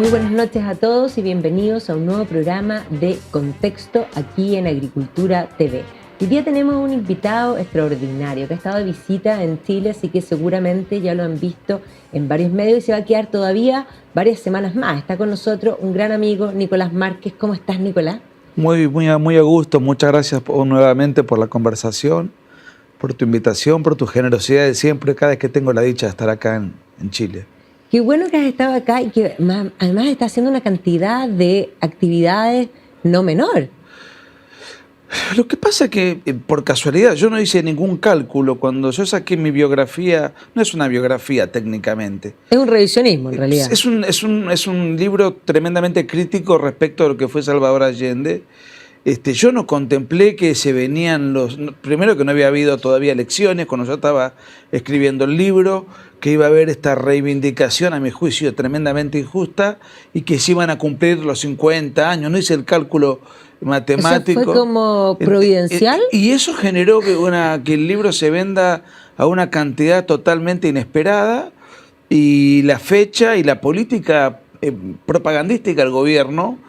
Muy buenas noches a todos y bienvenidos a un nuevo programa de Contexto aquí en Agricultura TV. Hoy día tenemos un invitado extraordinario que ha estado de visita en Chile, así que seguramente ya lo han visto en varios medios y se va a quedar todavía varias semanas más. Está con nosotros un gran amigo, Nicolás Márquez. ¿Cómo estás, Nicolás? Muy a gusto. Muchas gracias nuevamente por la conversación, por tu invitación, por tu generosidad de siempre, cada vez que tengo la dicha de estar acá en Chile. Qué bueno que has estado acá y que además estás haciendo una cantidad de actividades no menor. Lo que pasa es que, por casualidad, yo no hice ningún cálculo. Cuando yo saqué mi biografía, no es una biografía técnicamente. Es un revisionismo, en realidad. Es un libro tremendamente crítico respecto a lo que fue Salvador Allende. Yo no contemplé que se venían primero que no había habido todavía elecciones cuando yo estaba escribiendo el libro, que iba a haber esta reivindicación, a mi juicio, tremendamente injusta, y que se iban a cumplir los 50 años. No hice el cálculo matemático. ¿Eso fue como providencial? Y eso generó que el libro se venda a una cantidad totalmente inesperada, y la fecha y la política propagandística del gobierno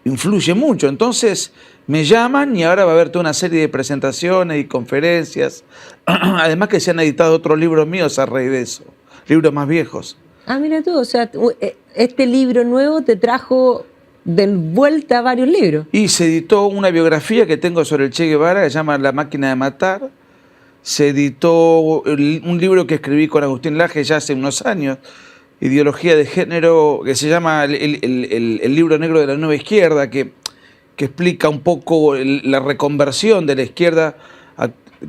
influye mucho. Entonces me llaman y ahora va a haber toda una serie de presentaciones y conferencias. Además que se han editado otros libros míos a raíz de eso, libros más viejos. Ah, mira tú, o sea, este libro nuevo te trajo de vuelta varios libros. Y se editó una biografía que tengo sobre el Che Guevara, que se llama La máquina de matar. Se editó un libro que escribí con Agustín Laje ya hace unos años, Ideología de Género, que se llama el libro negro de la nueva izquierda, que explica un poco la reconversión de la izquierda,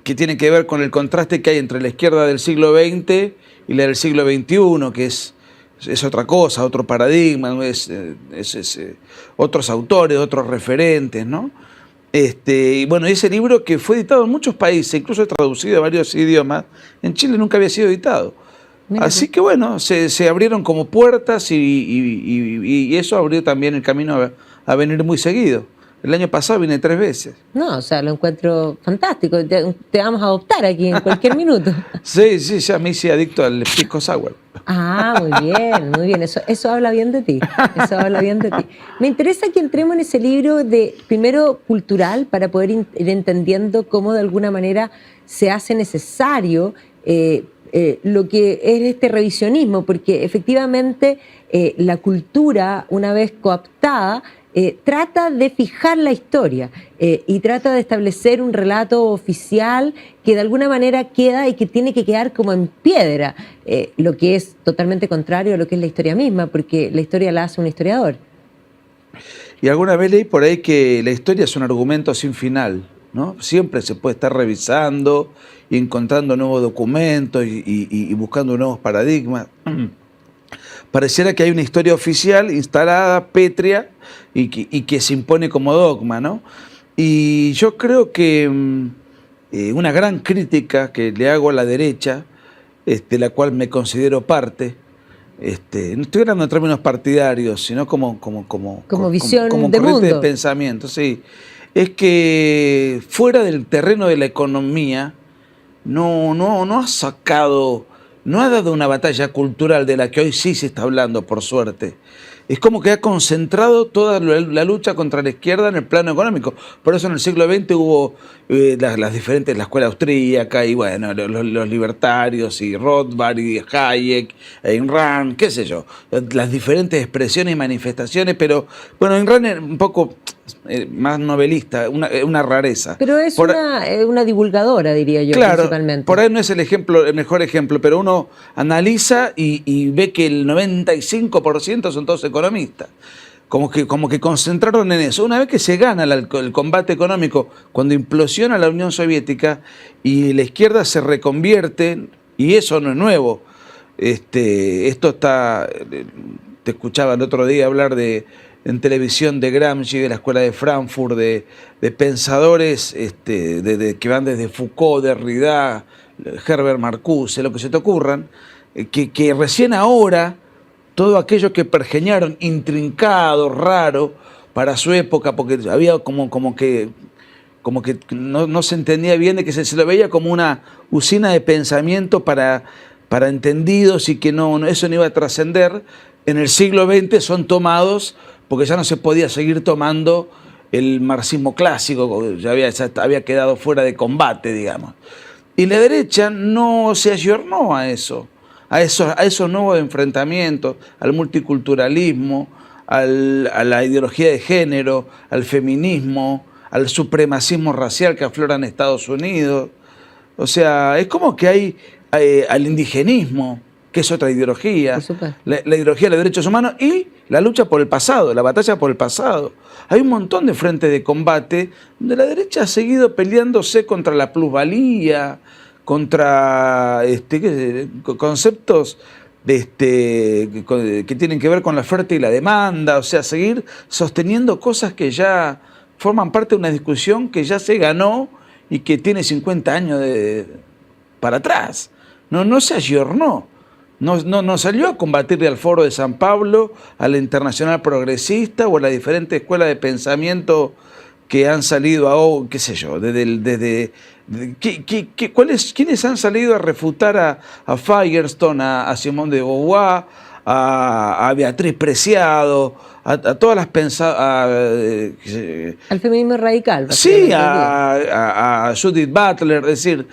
que tiene que ver con el contraste que hay entre la izquierda del siglo XX y la del siglo XXI, que es otra cosa, otro paradigma, otros autores, otros referentes, ¿no? Y bueno, ese libro que fue editado en muchos países, incluso traducido a varios idiomas, en Chile nunca había sido editado. Así que bueno, se abrieron como puertas y eso abrió también el camino a venir muy seguido. El año pasado vine 3 veces. No, o sea, lo encuentro fantástico. Te vamos a adoptar aquí en cualquier minuto. Sí, ya me hice adicto al pisco sour. Ah, muy bien. Eso habla bien de ti. Eso habla bien de ti. Me interesa que entremos en ese libro primero cultural, para poder ir entendiendo cómo de alguna manera se hace necesario lo que es este revisionismo, porque efectivamente la cultura, una vez cooptada, trata de fijar la historia y trata de establecer un relato oficial que de alguna manera queda y que tiene que quedar como en piedra, lo que es totalmente contrario a lo que es la historia misma, porque la historia la hace un historiador. Y alguna vez leí por ahí que la historia es un argumento sin final, ¿no? Siempre se puede estar revisando y encontrando nuevos documentos y buscando nuevos paradigmas. Pareciera que hay una historia oficial instalada, pétrea, y que se impone como dogma, ¿no? Y yo creo que una gran crítica que le hago a la derecha, la cual me considero parte, no estoy hablando en términos partidarios, sino como visión como de corriente mundo. de pensamiento, sí, es que fuera del terreno de la economía no ha sacado, no ha dado una batalla cultural de la que hoy sí se está hablando, por suerte. Es como que ha concentrado toda la lucha contra la izquierda en el plano económico. Por eso en el siglo XX hubo las diferentes, la escuela austríaca y bueno, los libertarios y Rothbard y Hayek, Ayn Rand, qué sé yo, las diferentes expresiones y manifestaciones, pero bueno, Ayn Rand es un poco más novelista, una rareza. Pero es una divulgadora, diría yo, claro, principalmente. Por ahí no es el mejor ejemplo, pero uno analiza y ve que el 95% son todos economistas. Como que concentraron en eso. Una vez que se gana el combate económico, cuando implosiona la Unión Soviética y la izquierda se reconvierte, y eso no es nuevo. Esto está... Te escuchaba el otro día hablar en televisión de Gramsci, de la Escuela de Frankfurt, de pensadores que van desde Foucault, Derrida, Herbert Marcuse, lo que se te ocurran, que recién ahora todo aquello que pergeñaron, intrincado, raro, para su época, porque había como que no se entendía bien, de que se lo veía como una usina de pensamiento para entendidos y que eso no iba a trascender. en el siglo XX son tomados porque ya no se podía seguir tomando el marxismo clásico, ya había quedado fuera de combate, digamos. Y la derecha no se ayornó a eso, a esos nuevos enfrentamientos, al multiculturalismo, a la ideología de género, al feminismo, al supremacismo racial que aflora en Estados Unidos. O sea, es como que hay al indigenismo, que es otra ideología, la ideología de los derechos humanos y la lucha por el pasado, la batalla por el pasado. Hay un montón de frentes de combate donde la derecha ha seguido peleándose contra la plusvalía, contra conceptos que tienen que ver con la oferta y la demanda, o sea, seguir sosteniendo cosas que ya forman parte de una discusión que ya se ganó y que tiene 50 años para atrás. No se ayornó. No salió a combatirle al Foro de San Pablo, a la Internacional Progresista o a las diferentes escuelas de pensamiento que han salido qué sé yo, ¿quiénes han salido a refutar a Firestone, a Simone de Beauvoir, a Beatriz Preciado, a todas las pensadoras... al feminismo radical. Sí, a Judith Butler, es decir...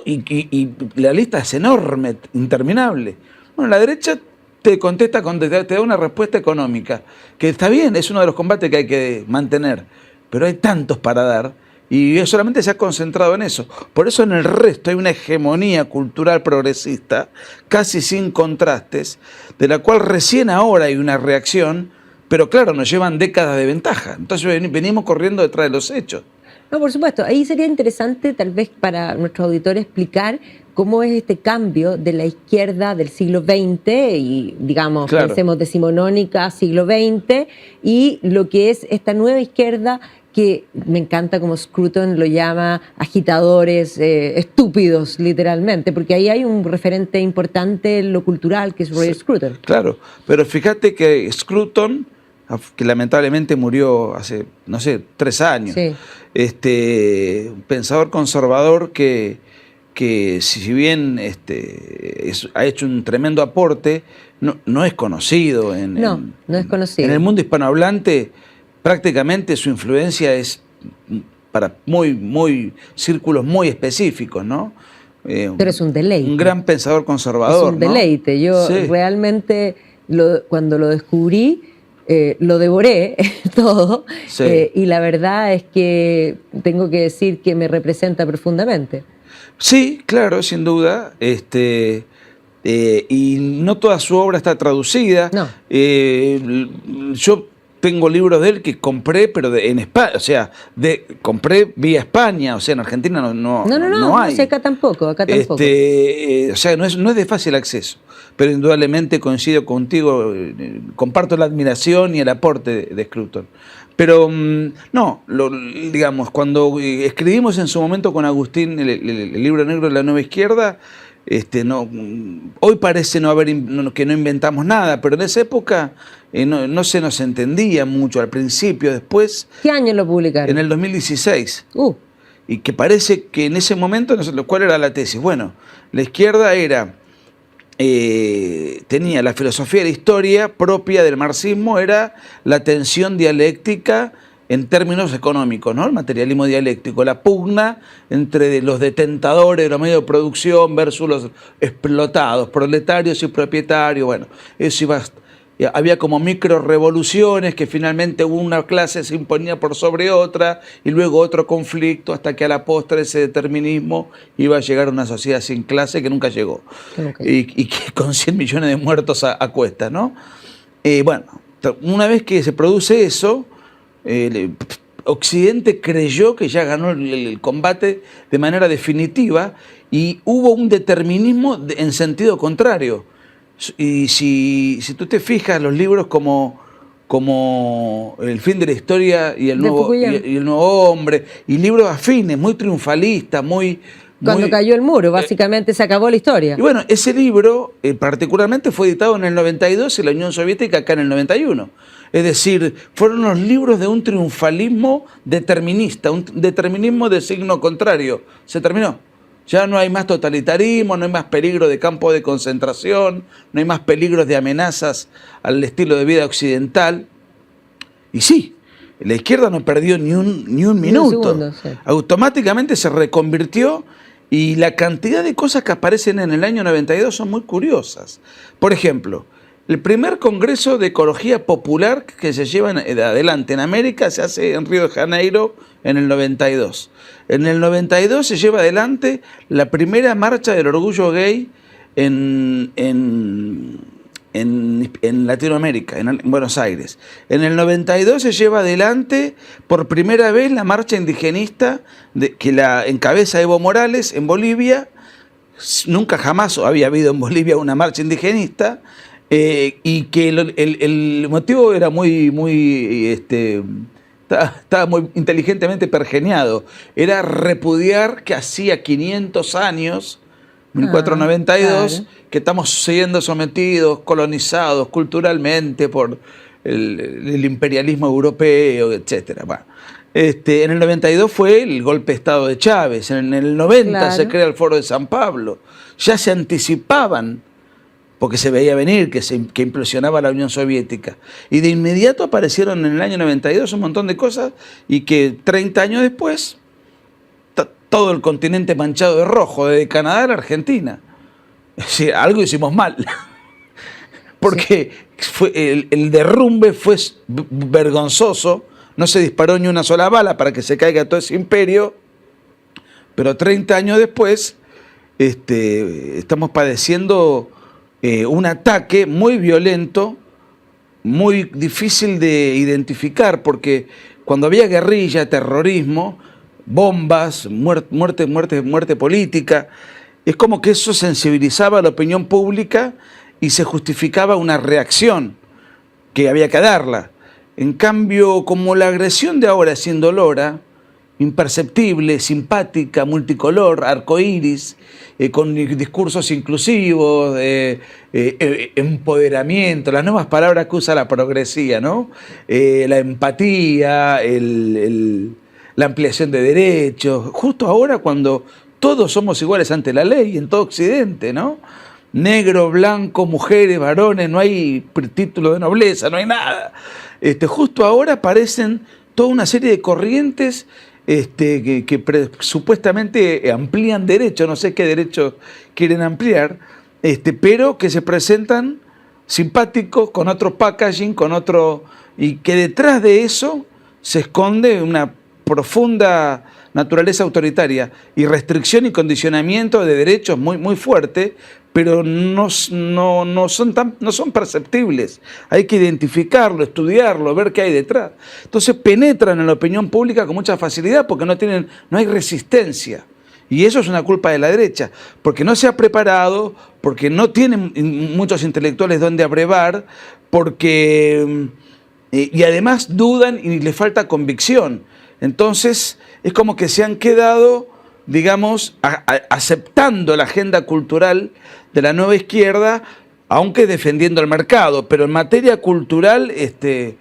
Y la lista es enorme, interminable. Bueno, la derecha te contesta, te da una respuesta económica, que está bien, es uno de los combates que hay que mantener, pero hay tantos para dar, y solamente se ha concentrado en eso. Por eso en el resto hay una hegemonía cultural progresista, casi sin contrastes, de la cual recién ahora hay una reacción, pero claro, nos llevan décadas de ventaja. Entonces venimos corriendo detrás de los hechos. No, por supuesto. Ahí sería interesante, tal vez para nuestros auditores, explicar cómo es este cambio de la izquierda del siglo XX y, digamos, claro, pensemos decimonónica, siglo XX, y lo que es esta nueva izquierda que me encanta como Scruton lo llama agitadores estúpidos, literalmente, porque ahí hay un referente importante en lo cultural que es Roger Scruton. Claro, pero fíjate que Scruton, que lamentablemente murió hace, no sé, 3 años, sí, un pensador conservador que si bien ha hecho un tremendo aporte, no es conocido. No es conocido. En el mundo hispanohablante, prácticamente su influencia es para círculos muy específicos, ¿no? Pero es un deleite. Un gran pensador conservador. Es un deleite. Yo realmente, cuando lo descubrí, lo devoré todo, sí, y la verdad es que tengo que decir que me representa profundamente. Sí, claro, sin duda. Y no toda su obra está traducida. No. Yo tengo libros de él que compré, pero en España, o sea, compré vía España, o sea, en Argentina no hay. O sea, acá tampoco. O sea, no es de fácil acceso, pero indudablemente coincido contigo, comparto la admiración y el aporte de Scruton. Pero digamos, cuando escribimos en su momento con Agustín el libro negro de la nueva izquierda, hoy parece que no inventamos nada, pero en esa época no se nos entendía mucho al principio. Después, ¿qué año lo publicaron? En el 2016. Y que parece que en ese momento, ¿cuál era la tesis? Bueno, la izquierda tenía la filosofía de la historia propia del marxismo, era la tensión dialéctica en términos económicos, ¿no? El materialismo dialéctico, la pugna entre los detentadores de los medios de producción versus los explotados, proletarios y propietarios. Bueno, eso había como micro revoluciones que finalmente una clase se imponía por sobre otra y luego otro conflicto hasta que a la postre ese determinismo iba a llegar a una sociedad sin clase que nunca llegó. Okay. Y que con 100 millones de muertos a cuestas, ¿no? Bueno, una vez que se produce eso, Occidente creyó que ya ganó el combate de manera definitiva y hubo un determinismo en sentido contrario. Y si tú te fijas, los libros como El fin de la historia y el nuevo hombre, y libros afines, muy triunfalistas, Cuando cayó el muro, básicamente se acabó la historia. Y bueno, ese libro particularmente fue editado en el 92 y la Unión Soviética acá en el 91. Es decir, fueron los libros de un triunfalismo determinista, un determinismo de signo contrario. Se terminó. Ya no hay más totalitarismo, no hay más peligro de campo de concentración, no hay más peligros de amenazas al estilo de vida occidental. Y sí, la izquierda no perdió ni un minuto. segundo, sí. Automáticamente se reconvirtió y la cantidad de cosas que aparecen en el año 92 son muy curiosas. Por ejemplo, el primer Congreso de Ecología Popular que se lleva adelante en América se hace en Río de Janeiro en el 92. En el 92 se lleva adelante la primera marcha del orgullo gay en Latinoamérica, en Buenos Aires. En el 92 se lleva adelante por primera vez la marcha indigenista que la encabeza Evo Morales en Bolivia. Nunca jamás había habido en Bolivia una marcha indigenista. Y que el motivo era estaba muy inteligentemente pergeñado. Era repudiar que hacía 500 años, 1492, claro, que estamos siendo sometidos, colonizados culturalmente por el imperialismo europeo, etc. Bueno, en el 92 fue el golpe de Estado de Chávez, en el 90 claro. se crea el Foro de San Pablo. Ya se anticipaban, porque se veía venir que implosionaba la Unión Soviética. Y de inmediato aparecieron en el año 92 un montón de cosas y que 30 años después, todo el continente manchado de rojo, desde Canadá a la Argentina. Es decir, algo hicimos mal. Porque el derrumbe fue vergonzoso, no se disparó ni una sola bala para que se caiga todo ese imperio, pero 30 años después estamos padeciendo un ataque muy violento, muy difícil de identificar, porque cuando había guerrilla, terrorismo, bombas, muerte política, es como que eso sensibilizaba a la opinión pública y se justificaba una reacción que había que darla. En cambio, como la agresión de ahora es indolora, imperceptible, simpática, multicolor, arcoíris, con discursos inclusivos, empoderamiento, las nuevas palabras que usa la progresía, ¿no? La empatía, la ampliación de derechos, justo ahora cuando todos somos iguales ante la ley en todo Occidente, ¿no? Negro, blanco, mujeres, varones, no hay título de nobleza, no hay nada. Justo ahora aparecen toda una serie de corrientes que supuestamente amplían derechos, no sé qué derechos quieren ampliar, pero que se presentan simpáticos, con otro packaging, y que detrás de eso se esconde una profunda naturaleza autoritaria y restricción y condicionamiento de derechos muy, muy fuerte, pero no son perceptibles. Hay que identificarlo, estudiarlo, ver qué hay detrás. Entonces penetran en la opinión pública con mucha facilidad porque no hay resistencia. Y eso es una culpa de la derecha, porque no se ha preparado, porque no tienen muchos intelectuales donde abrevar, y además dudan y les falta convicción. Entonces es como que se han quedado, digamos, aceptando la agenda cultural de la nueva izquierda, aunque defendiendo el mercado, pero en materia cultural se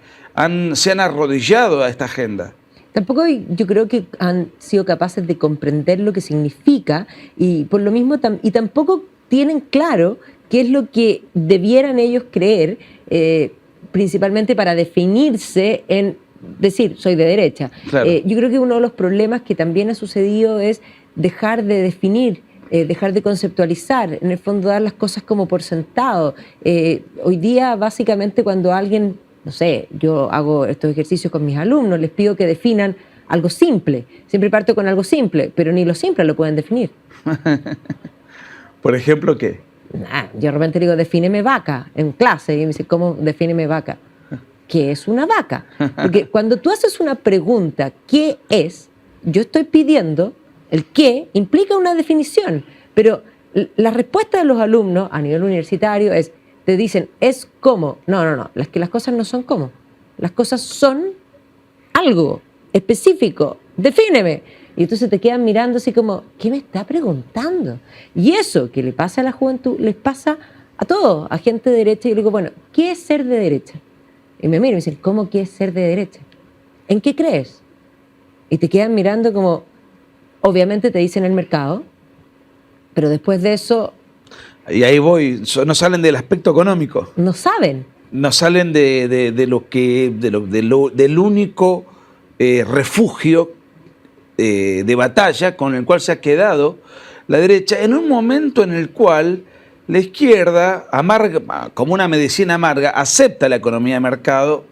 han arrodillado a esta agenda. Tampoco yo creo que han sido capaces de comprender lo que significa y por lo mismo y tampoco tienen claro qué es lo que debieran ellos creer, principalmente para definirse en decir soy de derecha. Claro. Yo creo que uno de los problemas que también ha sucedido es dejar de definir, dejar de conceptualizar, en el fondo dar las cosas como por sentado. Hoy día básicamente cuando alguien, no sé, yo hago estos ejercicios con mis alumnos, les pido que definan algo simple. Siempre parto con algo simple, pero ni lo simple lo pueden definir. ¿Por ejemplo qué? Yo de repente digo, defíneme vaca en clase, y me dice, ¿cómo defíneme vaca? ¿Qué es una vaca? Porque cuando tú haces una pregunta, ¿qué es? Yo estoy pidiendo, el qué implica una definición, pero la respuesta de los alumnos a nivel universitario te dicen, es como. No, las cosas no son como. Las cosas son algo específico, defíneme. Y entonces te quedan mirando así como, ¿qué me está preguntando? Y eso que le pasa a la juventud, les pasa a todos, a gente de derecha. Y yo le digo, bueno, ¿qué es ser de derecha? Y me miran y me dicen, ¿cómo que es ser de derecha? ¿En qué crees? Y te quedan mirando como, obviamente te dicen el mercado, Pero después de eso Y ahí voy, no salen del aspecto económico, no saben. no salen del único refugio de batalla con el cual se ha quedado la derecha en un momento en el cual la izquierda, amarga, como una medicina amarga, acepta la economía de mercado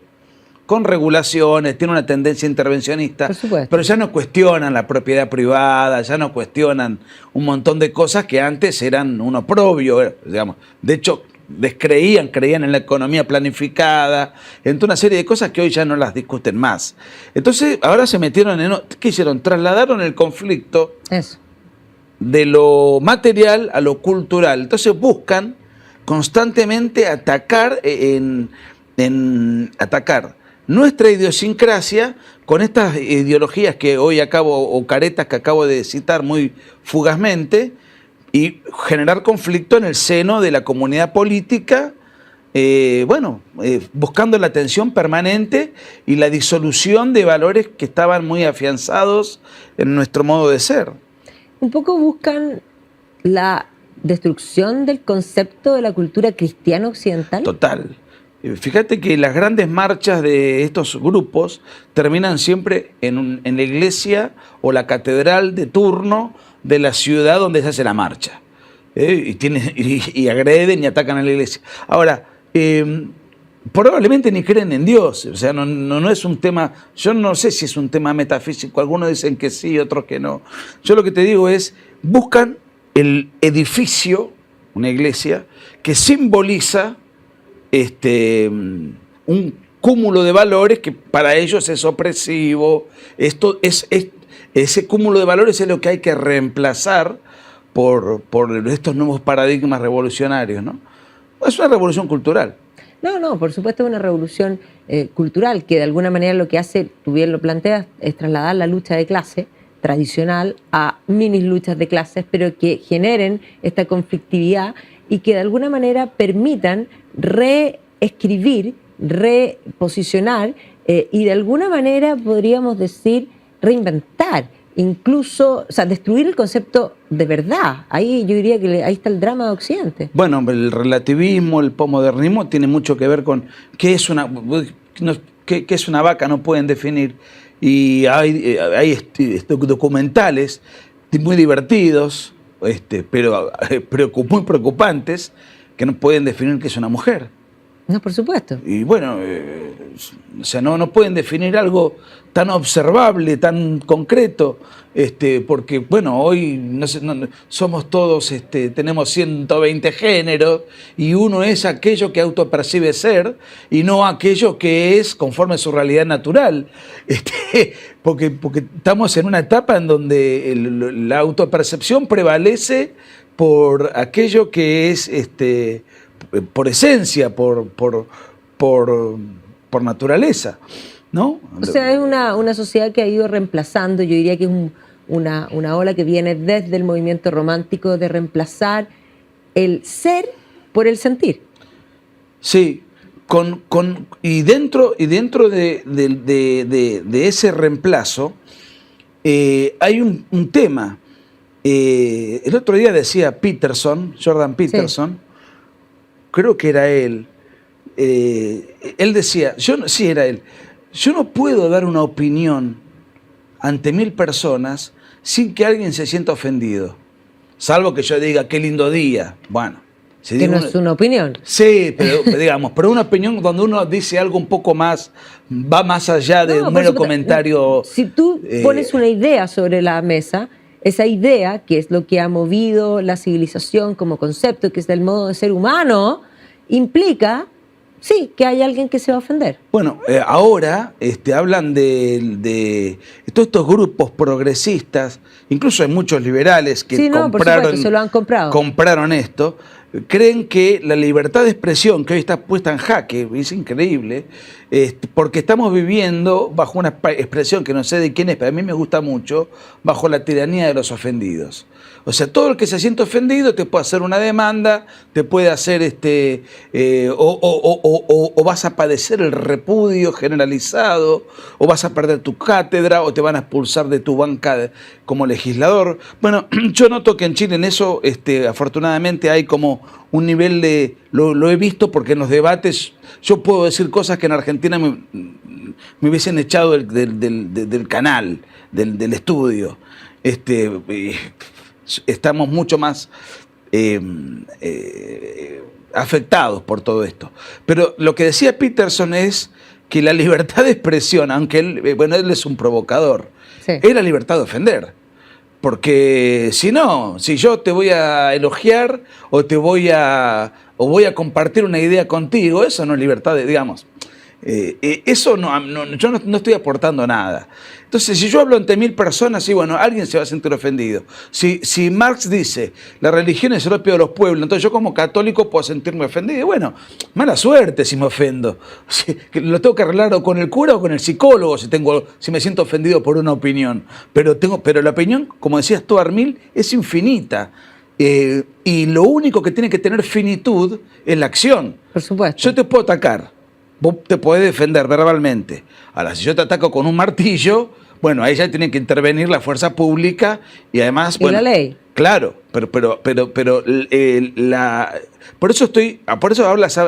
con regulaciones, tiene una tendencia intervencionista, Por supuesto. pero ya no cuestionan la propiedad privada, ya no cuestionan un montón de cosas que antes eran un oprobio, digamos. De hecho, creían en la economía planificada, en toda una serie de cosas que hoy ya no las discuten más. Entonces, ahora se metieron ¿qué hicieron? Trasladaron el conflicto Eso. de lo material a lo cultural. Entonces buscan constantemente atacar atacar nuestra idiosincrasia con estas ideologías que hoy o caretas que acabo de citar muy fugazmente, y generar conflicto en el seno de la comunidad política, buscando la tensión permanente y la disolución de valores que estaban muy afianzados en nuestro modo de ser. Un poco buscan la destrucción del concepto de la cultura cristiana occidental. Total. Fíjate que las grandes marchas de estos grupos terminan siempre en la iglesia o la catedral de turno de la ciudad donde se hace la marcha. Y agreden y atacan a la iglesia. Ahora, probablemente ni creen en Dios. O sea, no es un tema, yo no sé si es un tema metafísico. Algunos dicen que sí, otros que no. Yo lo que te digo es, buscan el edificio, una iglesia, que simboliza un cúmulo de valores que para ellos es opresivo. Ese cúmulo de valores es lo que hay que reemplazar por estos nuevos paradigmas revolucionarios, ¿no? Es una revolución cultural. No, por supuesto es una revolución cultural que de alguna manera lo que hace, tú bien lo planteas, es trasladar la lucha de clase tradicional a mini luchas de clases, pero que generen esta conflictividad y que de alguna manera permitan reescribir, reposicionar y de alguna manera podríamos decir reinventar, incluso, o sea, destruir el concepto de verdad. Ahí yo diría que ahí está el drama de Occidente. Bueno, el relativismo, el posmodernismo tiene mucho que ver con qué es una vaca, no pueden definir. Y hay documentales muy divertidos, pero muy preocupantes, que no pueden definir qué es una mujer. No, por supuesto. Y bueno, o sea, no pueden definir algo tan observable, tan concreto, porque bueno, hoy somos todos, tenemos 120 géneros y uno es aquello que autopercibe ser y no aquello que es conforme a su realidad natural, porque estamos en una etapa en donde la autopercepción prevalece por aquello que es por esencia, por naturaleza, ¿no? O sea, es una sociedad que ha ido reemplazando, yo diría que es una ola que viene desde el movimiento romántico de reemplazar el ser por el sentir. Sí, y dentro de ese reemplazo hay un tema. El otro día decía Jordan Peterson, sí. Creo que era él decía, sí era él, yo no puedo dar una opinión ante 1000 personas sin que alguien se sienta ofendido, salvo que yo diga qué lindo día. Bueno, si que no es una opinión. Sí, pero una opinión donde uno dice algo un poco más, va más allá de un mero comentario. Si tú pones una idea sobre la mesa, esa idea, que es lo que ha movido la civilización como concepto, que es el modo de ser humano, implica, sí, que hay alguien que se va a ofender. Bueno, ahora hablan de todos estos grupos progresistas, incluso hay muchos liberales que se lo han comprado. Compraron esto, creen que la libertad de expresión, que hoy está puesta en jaque, es increíble, porque estamos viviendo bajo una expresión que no sé de quién es, pero a mí me gusta mucho, bajo la tiranía de los ofendidos. O sea, todo el que se siente ofendido te puede hacer una demanda, te puede hacer o vas a padecer el repudio generalizado, o vas a perder tu cátedra, o te van a expulsar de tu banca como legislador. Bueno, yo noto que en Chile en eso, afortunadamente hay como un nivel de, lo he visto porque en los debates yo puedo decir cosas que en Argentina me hubiesen echado del canal, del estudio. Estamos mucho más afectados por todo esto. Pero lo que decía Peterson es que la libertad de expresión, aunque él es un provocador, Sí. es la libertad de ofender. Porque si no, si yo te voy a elogiar o voy a compartir una idea contigo, eso no es libertad de, digamos. Eso yo no estoy aportando nada. Entonces, si yo hablo ante 1000 personas, sí, bueno, alguien se va a sentir ofendido. Si Marx dice, la religión es el opio de los pueblos, entonces yo como católico puedo sentirme ofendido. Y bueno, mala suerte si me ofendo. Lo tengo que arreglar o con el cura o con el psicólogo si me siento ofendido por una opinión. Pero la opinión, como decías tú, Armil, es infinita. Y lo único que tiene que tener finitud es la acción. Por supuesto. Yo te puedo atacar. Vos te podés defender verbalmente. Ahora, si yo te ataco con un martillo, bueno, ahí ya tiene que intervenir la fuerza pública y además... Y la ley. Claro, por eso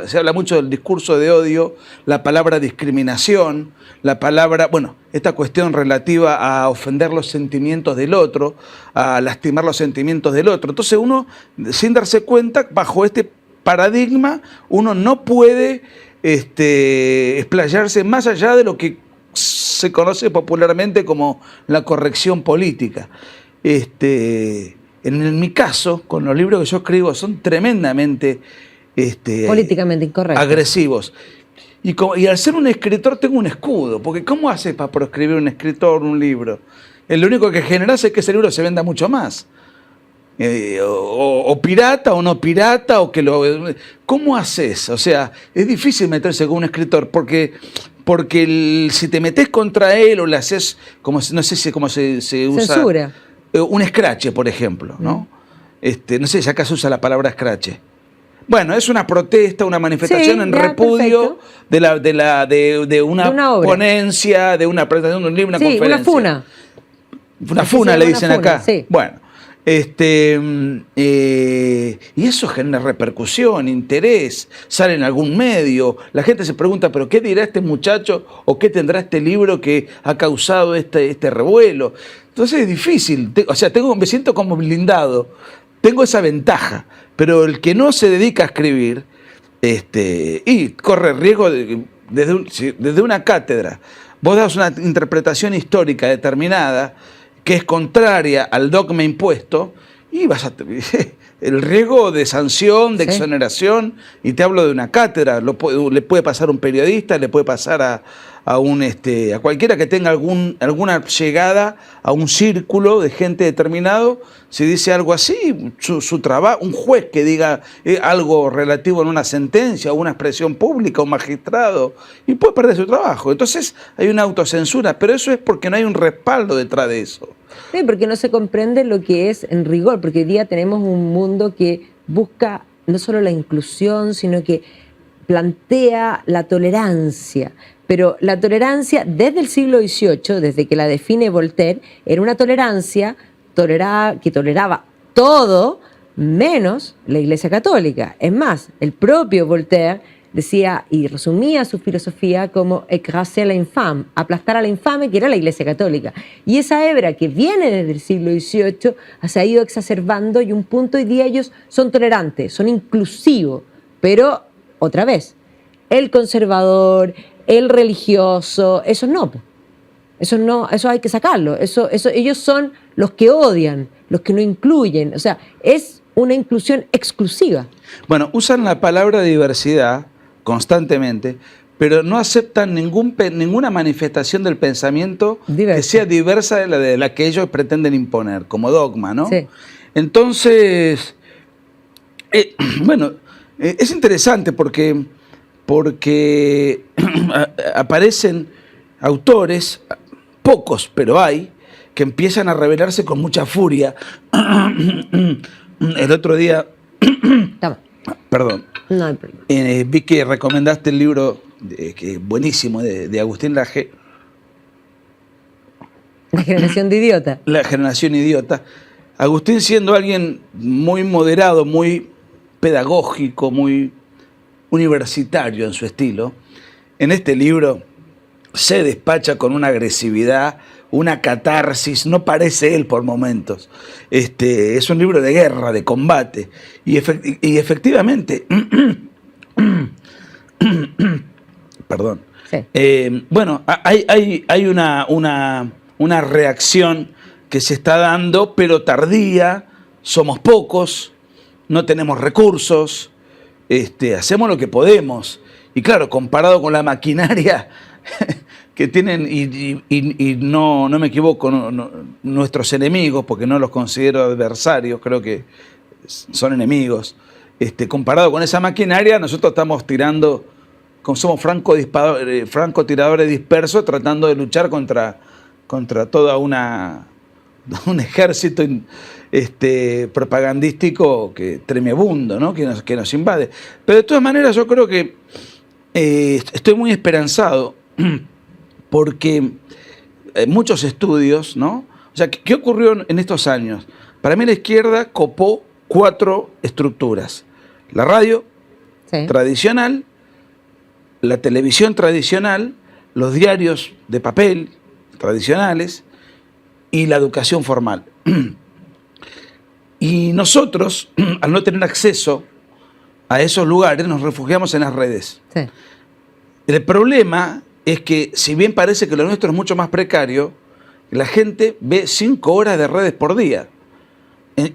se habla mucho del discurso de odio, la palabra discriminación, la palabra, esta cuestión relativa a ofender los sentimientos del otro, a lastimar los sentimientos del otro. Entonces uno, sin darse cuenta, bajo este paradigma, uno no puede explayarse más allá de lo que se conoce popularmente como la corrección política. En mi caso, con los libros que yo escribo, son tremendamente políticamente incorrectos, agresivos. Y al ser un escritor tengo un escudo, porque ¿cómo haces para proscribir un escritor un libro? Lo único que generas es que ese libro se venda mucho más. O pirata o no pirata, ¿cómo haces? O sea, es difícil meterse con un escritor porque si te metes contra él o le haces, no sé cómo se usa. Censura. Un escrache, por ejemplo, ¿no? No sé si acá se usa la palabra escrache. Bueno, es una protesta, una manifestación en repudio de una ponencia, de una presentación de un libro, una conferencia. Una funa. Una funa le dicen acá. Sí. Bueno. Y eso genera repercusión, interés, sale en algún medio, la gente se pregunta, pero ¿qué dirá este muchacho o qué tendrá este libro que ha causado este revuelo? Entonces es difícil, me siento como blindado, tengo esa ventaja, pero el que no se dedica a escribir y corre riesgo desde una cátedra, vos das una interpretación histórica determinada que es contraria al dogma impuesto, y el riesgo de sanción, de exoneración, y te hablo de una cátedra, le puede pasar a un periodista, le puede pasar a cualquiera que tenga alguna llegada a un círculo de gente determinado, si dice algo así, su trabajo, un juez que diga algo relativo en una sentencia o una expresión pública, un magistrado, y puede perder su trabajo. Entonces hay una autocensura, pero eso es porque no hay un respaldo detrás de eso. Sí, porque no se comprende lo que es en rigor, porque hoy día tenemos un mundo que busca no solo la inclusión, sino que plantea la tolerancia. Pero la tolerancia desde el siglo XVIII, desde que la define Voltaire, era una tolerancia que toleraba todo menos la Iglesia Católica. Es más, el propio Voltaire decía y resumía su filosofía como écraser la infame, aplastar a la infame, que era la Iglesia Católica. Y esa hebra que viene desde el siglo XVIII se ha ido exacerbando, y un punto hoy día ellos son tolerantes, son inclusivos, pero otra vez, el conservador, el religioso, eso no, eso hay que sacarlo, ellos son los que odian, los que no incluyen, o sea, es una inclusión exclusiva. Bueno, usan la palabra diversidad constantemente, pero no aceptan ninguna manifestación del pensamiento que sea diversa de la que ellos pretenden imponer, como dogma, ¿no? Sí. Entonces, es interesante porque porque aparecen autores, pocos, pero hay, que empiezan a rebelarse con mucha furia. El otro día, perdón, no hay problema. Vi que recomendaste el libro, que buenísimo, de Agustín Laje. La generación de idiota. La generación idiota. Agustín, siendo alguien muy moderado, muy pedagógico, muy universitario en su estilo, en este libro se despacha con una agresividad, una catarsis, no parece él por momentos. Es un libro de guerra, de combate, y efectivamente, perdón, sí. Bueno, hay una reacción que se está dando, pero tardía, somos pocos, no tenemos recursos, hacemos lo que podemos, y claro, comparado con la maquinaria que tienen, y no me equivoco, nuestros enemigos, porque no los considero adversarios, creo que son enemigos, comparado con esa maquinaria, nosotros estamos tirando, somos francotiradores dispersos, tratando de luchar contra toda un ejército propagandístico tremebundo, ¿no? que nos invade. Pero de todas maneras yo creo que estoy muy esperanzado, porque muchos estudios, ¿no? O sea, ¿qué ocurrió en estos años? Para mí la izquierda copó 4 estructuras: la radio tradicional, la televisión tradicional, los diarios de papel tradicionales y la educación formal. Y nosotros, al no tener acceso a esos lugares, nos refugiamos en las redes. Sí. El problema es que, si bien parece que lo nuestro es mucho más precario, la gente ve 5 horas de redes por día.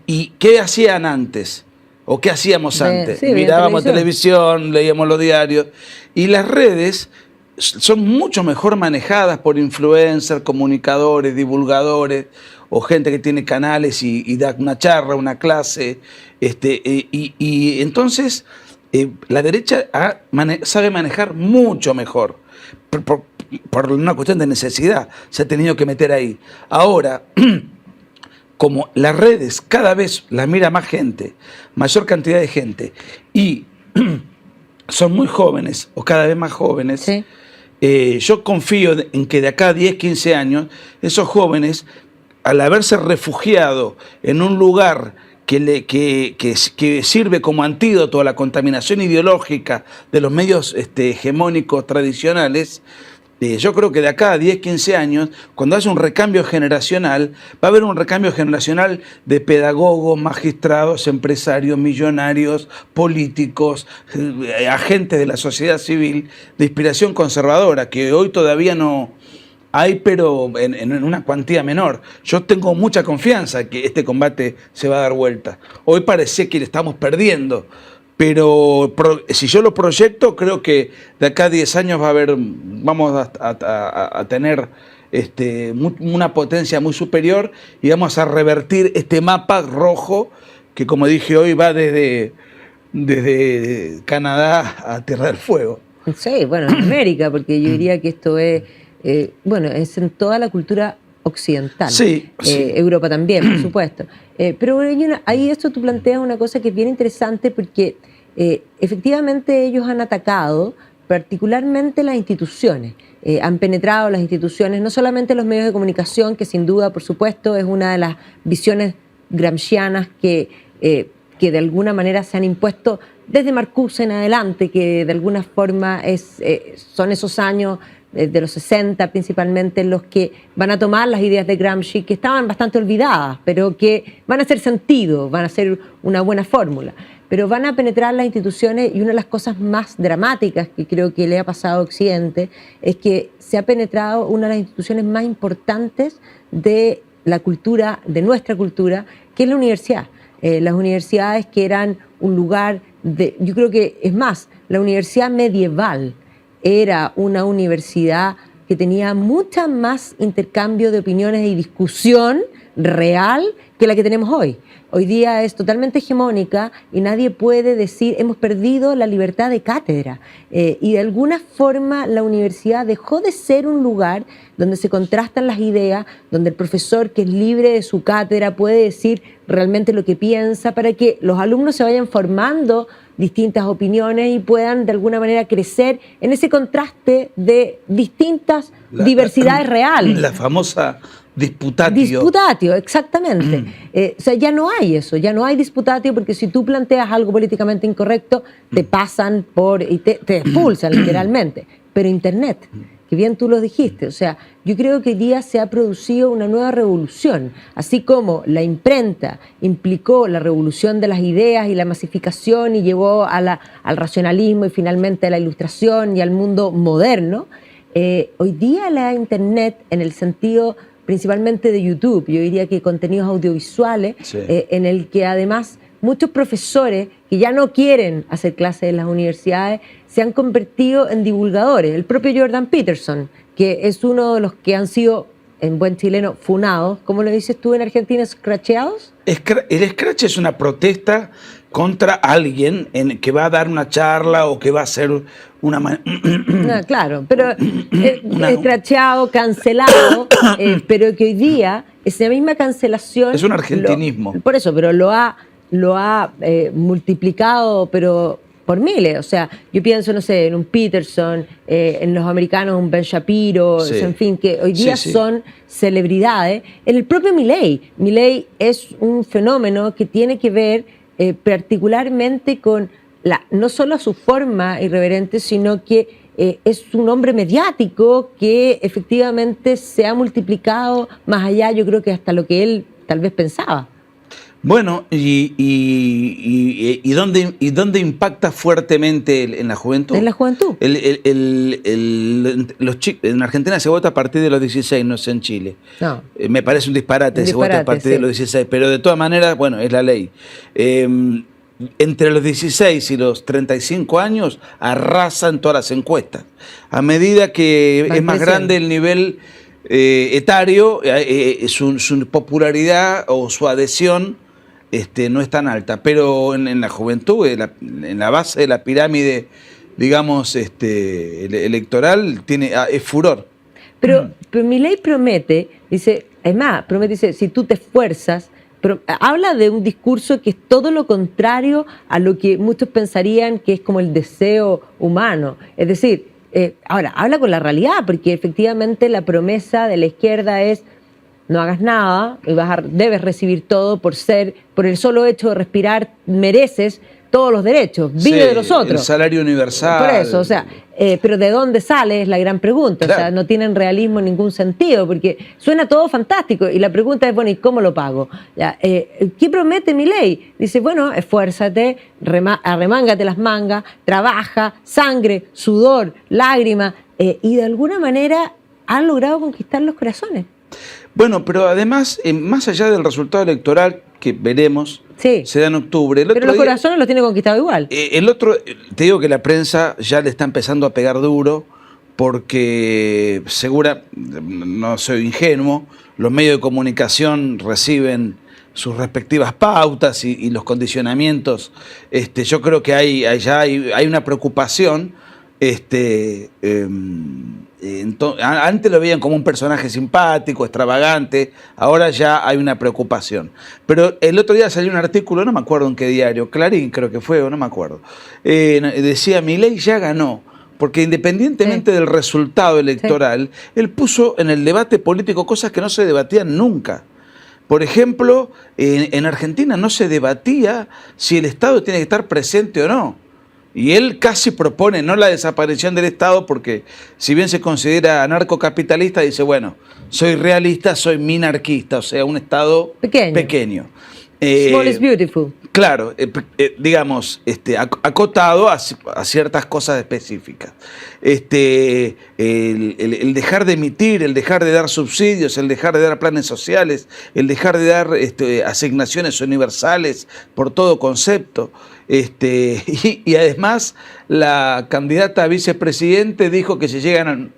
¿Y qué hacían antes? ¿O qué hacíamos antes? Sí, mirábamos televisión, leíamos los diarios. Y las redes son mucho mejor manejadas por influencers, comunicadores, divulgadores, o gente que tiene canales y da una charla, una clase. Y entonces la derecha sabe manejar mucho mejor. Por una cuestión de necesidad, se ha tenido que meter ahí. Ahora, como las redes cada vez las mira más gente, mayor cantidad de gente, y son muy jóvenes, o cada vez más jóvenes, sí. Yo confío en que de acá a 10, 15 años, esos jóvenes, al haberse refugiado en un lugar que sirve como antídoto a la contaminación ideológica de los medios hegemónicos tradicionales, yo creo que de acá a 10, 15 años, cuando haya un recambio generacional, va a haber un recambio generacional de pedagogos, magistrados, empresarios, millonarios, políticos, agentes de la sociedad civil, de inspiración conservadora, que hoy todavía no hay, pero en una cuantía menor. Yo tengo mucha confianza que este combate se va a dar vuelta. Hoy parece que le estamos perdiendo, pero si yo lo proyecto, creo que de acá a 10 años vamos a tener una potencia muy superior, y vamos a revertir este mapa rojo que, como dije hoy, va desde Canadá a Tierra del Fuego. Sí, bueno, en América, porque yo diría que esto es, es en toda la cultura occidental. Sí, sí. Europa también, por supuesto. Pero ahí esto tú planteas una cosa que es bien interesante, porque efectivamente ellos han atacado particularmente las instituciones, han penetrado las instituciones, no solamente los medios de comunicación, que sin duda, por supuesto, es una de las visiones gramscianas que de alguna manera se han impuesto desde Marcuse en adelante, que de alguna forma son esos años de los 60 principalmente los que van a tomar las ideas de Gramsci, que estaban bastante olvidadas, pero que van a hacer sentido, van a ser una buena fórmula. Pero van a penetrar las instituciones, y una de las cosas más dramáticas que creo que le ha pasado a Occidente es que se ha penetrado una de las instituciones más importantes de la cultura, de nuestra cultura, que es la universidad. Las universidades, que eran un lugar yo creo que, es más, la universidad medieval era una universidad que tenía mucha más intercambio de opiniones y discusión real que la que tenemos hoy. Hoy día es totalmente hegemónica y nadie puede decir, hemos perdido la libertad de cátedra. Y de alguna forma la universidad dejó de ser un lugar donde se contrastan las ideas, donde el profesor que es libre de su cátedra puede decir realmente lo que piensa, para que los alumnos se vayan formando distintas opiniones y puedan de alguna manera crecer en ese contraste de distintas diversidades reales. La famosa disputatio. Disputatio, exactamente. O sea, ya no hay eso, ya no hay disputatio, porque si tú planteas algo políticamente incorrecto, te pasan por y te expulsan literalmente. Pero Internet, que bien tú lo dijiste, o sea, yo creo que hoy día se ha producido una nueva revolución, así como la imprenta implicó la revolución de las ideas y la masificación y llevó al racionalismo y finalmente a la ilustración y al mundo moderno. Hoy día la Internet, en el sentido principalmente de YouTube, yo diría que contenidos audiovisuales, Sí. En el que además muchos profesores que ya no quieren hacer clases en las universidades se han convertido en divulgadores. El propio Jordan Peterson, que es uno de los que han sido, en buen chileno, funados, ¿cómo lo dices tú en Argentina? ¿Scratcheados? El scratch es una protesta contra alguien que va a dar una charla o que va a hacer una... No, claro, pero escrachado, cancelado, pero que hoy día esa misma cancelación... Es un argentinismo. Por eso, pero lo ha multiplicado, pero por miles. O sea, yo pienso, no sé, en un Peterson, en los americanos un Ben Shapiro, Sí. en fin, que hoy día Sí. son celebridades. En el propio Milei. Milei es un fenómeno que tiene que ver particularmente con no solo su forma irreverente, sino que es un hombre mediático que efectivamente se ha multiplicado más allá, yo creo que hasta lo que él tal vez pensaba. Bueno, ¿y dónde impacta fuertemente en la juventud? En la juventud. En Argentina se vota a partir de los 16, no sé en Chile. No. Me parece un disparate, se vota a partir sí. de los 16, pero de todas maneras, bueno, es la ley. Entre los 16 y los 35 años arrasan todas las encuestas. A medida que es más grande el nivel etario, su popularidad o su adhesión no es tan alta, pero en la juventud, en la base de la pirámide, digamos, electoral, es furor. Pero Milei promete, dice, es más, dice, si tú te esfuerzas, pero habla de un discurso que es todo lo contrario a lo que muchos pensarían que es como el deseo humano. Es decir, ahora, habla con la realidad, porque efectivamente la promesa de la izquierda es no hagas nada, y debes recibir todo por el solo hecho de respirar, mereces todos los derechos, vive de los otros. El salario universal. Por eso, o sea, pero ¿de dónde sale? Es la gran pregunta. Claro. O sea, no tienen realismo en ningún sentido, porque suena todo fantástico, y la pregunta es, bueno, ¿y cómo lo pago? Ya, ¿qué promete Milei? Dice, bueno, esfuérzate, arremángate las mangas, trabaja, sangre, sudor, lágrimas, y de alguna manera han logrado conquistar los corazones. Bueno, pero además, más allá del resultado electoral que veremos, sí, se da en octubre. Pero los corazones los tiene conquistados igual. Te digo que la prensa ya le está empezando a pegar duro porque no soy ingenuo, los medios de comunicación reciben sus respectivas pautas y los condicionamientos. Yo creo que hay una preocupación. Antes lo veían como un personaje simpático, extravagante, ahora ya hay una preocupación. Pero el otro día salió un artículo, no me acuerdo en qué diario, Clarín creo que fue, o no me acuerdo, decía, Milei ya ganó, porque independientemente del resultado electoral, él puso en el debate político cosas que no se debatían nunca. Por ejemplo, en Argentina no se debatía si el Estado tiene que estar presente o no. Y él casi propone no la desaparición del Estado porque, si bien se considera anarcocapitalista, dice, bueno, soy realista, soy minarquista, o sea, un Estado pequeño. Small is beautiful. Claro, digamos, acotado a ciertas cosas específicas. El dejar de emitir, el dejar de dar subsidios, el dejar de dar planes sociales, el dejar de dar asignaciones universales por todo concepto. Y además, la candidata a vicepresidente dijo que si llegan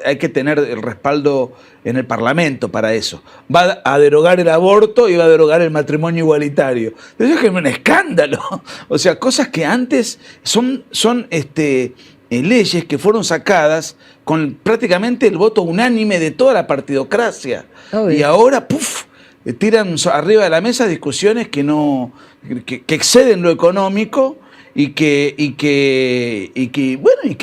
hay que tener el respaldo en el Parlamento para eso. Va a derogar el aborto y va a derogar el matrimonio igualitario. Eso es un escándalo. O sea, cosas que antes son leyes que fueron sacadas con prácticamente el voto unánime de toda la partidocracia. Y ahora, tiran arriba de la mesa discusiones que exceden lo económico y que